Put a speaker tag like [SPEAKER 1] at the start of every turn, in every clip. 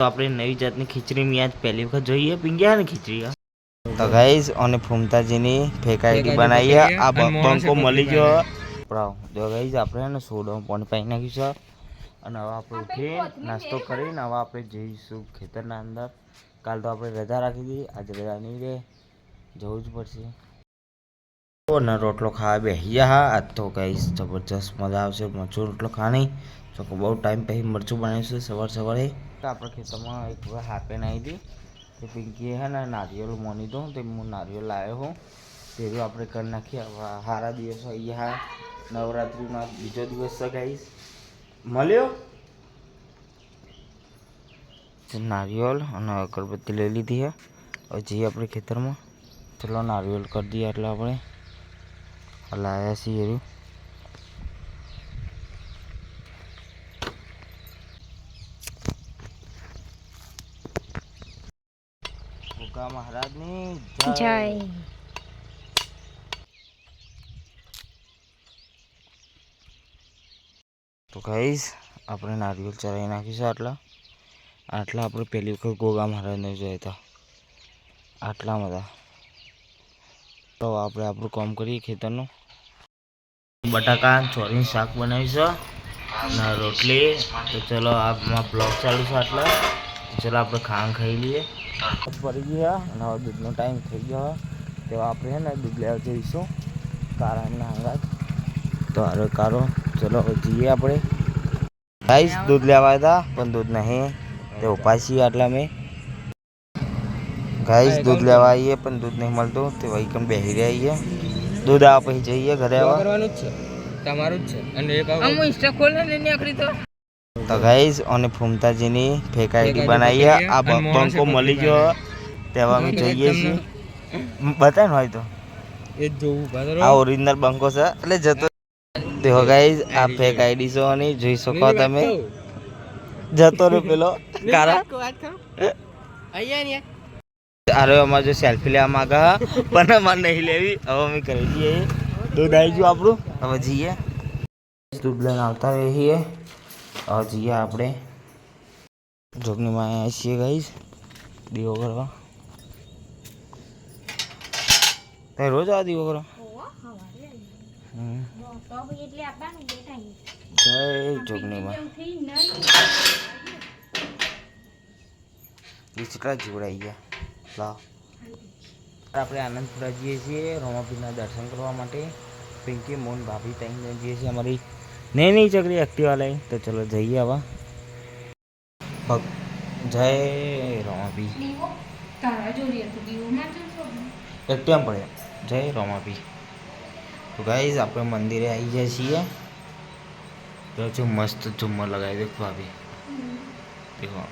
[SPEAKER 1] તો આપણે નવી જાતની ખીચડી મેં આજ પહેલી વખત જોઈએ પિંગ્યા ને ખીચડી તો ગાઈસ અને ફૂમતાજીની ફેકાઈડી બનાવી આ બંકો મળી ગયો જો ગાઈસ આપણે ને સોડો પાણી પાઈ નાખ્યું છે અને હવે આપણે ઉઠી નાસ્તો કરીને હવે આપણે જઈશું ખેતરના અંદર કાલ તો આપણે રજા રાખી દીધી આજે રજા નહીં રહે જવું જ પડશે ને રોટલો ખાવા બેસી હા આજ તો ગાઈસ જબરજસ્ત મજા આવશે મરચું રોટલો ખાવાની તો બહુ ટાઈમ પછી મરચું બનાવીશું સવારે આપણે ખેતરમાં એક વાર હાપે નાહી હતી તે પિંકીએ હે ને નારિયેળ મોની દઉં તે હું નારિયેળ લાવ્યો હું તે આપણે કરી નાખીએ સારા દિવસ અહીંયા નવરાત્રિનો બીજો દિવસ છે ગાઈસ મળ્યો નારિયેળ અને અગરબત્તી લઈ લીધી છે હવે જઈએ આપણે ખેતરમાં ચલો નારિયેળ કરી દઈએ એટલે આપણે લાવ્યા છીએ એરું મહારાજની જય તો ગાઈસ આપણે નારિયેળ ચરાવી નાખીશું આટલા આપણે પહેલી વખત ગોગા મહારાજને જોયા હતા આટલામાં હતા તો આપણે આપણું કામ કરીએ ખેતરનું બટાકા ચોરીનું શાક બનાવીશું અને રોટલી તો ચલો આ બ્લોગ ચાલુ છે આટલા ચલો આપણે ખાઈ લઈએ પડી ગયા અને હવે દૂધનો ટાઈમ થઈ ગયો તો આપણે છે ને દૂધ લેવા જઈશું કારાના અંગાત તો હારો કારો ચલો હવે જઈએ આપણે ગાઈસ દૂધ લેવા હતા પણ દૂધ નહીં તે ઉપાસી આટલા મેં ગાઈસ દૂધ લેવા આવીએ પણ દૂધ નહીં મળતું તે વહીકમ બેસી રહ્યા આવીએ દૂધ આવવા પછી જઈએ ઘરે આવવાનું જ છે તમારું જ છે અને એક ઇન્સ્ટા ખોલે ને નીકળી તો ગાઈસ અને ફૂમતાજીની ફેકાઈડી બનાવી આ બંકો મળી ગયો તેવા અમે જોઈએ છીએ બતાય ને હોય તો એ જોવું આ ઓરિજિનલ બંકો છે એટલે જતો દેખો ગાઈસ આ ફેકાઈડી છે અને જોઈ શકો તમે જતો રે પેલો કારા અરે અમારે જો સેલ્ફી લેવા માંગા પણ અમારે નહીં લેવી હવે અમે કરી દઈએ દૂધ આવી ગયું આપણું હવે જઈએ દૂધ લઈને આવતા રહીએ હવે જઈએ આપણે જોગણીમાં આવ્યા છીએ ગાઈસ દીવો કરવા તે રોજ આ દીવો કરો જય જોગણીમાં કેટલા જીવડાઈ ગયા લાવ આપણે આનંદપુરા જઈએ છીએ રોમાપીરના દર્શન કરવા માટે પિંકી મોન ભાભી ત્યાં જઈએ છીએ અમારી નહીં ચકરી એક્ટિવા લઈ તો ચલો જઈએ હવે જય રોમાપી એક્ટિવા પડે જય રોમાપી તો ગાઈસ આપણે મંદિરે આવી જાય છીએ તો જો મસ્ત ઝુમ્મર લગાવી દે ભાભી દેખો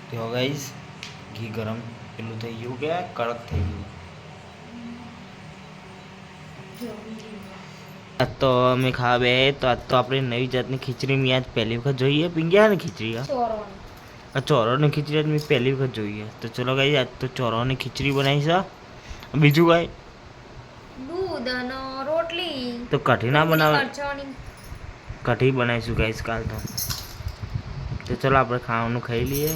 [SPEAKER 1] તો ગાઈસ ઘી ગરમ પેલું થઈ ગયું કે કડક થઈ ગયું આજ તો અમે ખાવા બે તો આજ તો આપણે નવી જાતની ખીચડી મેં આજ પહેલી વખત જોઈએ પિંગ્યા ને ખીચડી ચોરોની ખીચડી આજ મેં પહેલી વખત જોઈએ તો ચલો ગાઈસ આજ તો ચોરોની ખીચડી બનાવી છે બીજું કાંઈ
[SPEAKER 2] દૂધ અને રોટલી
[SPEAKER 1] તો કઢી ના બનાવે કઢી બનાવીશું ગાઈસ કાલ તો ચલો આપણે ખાવાનું ખાઈ લઈએ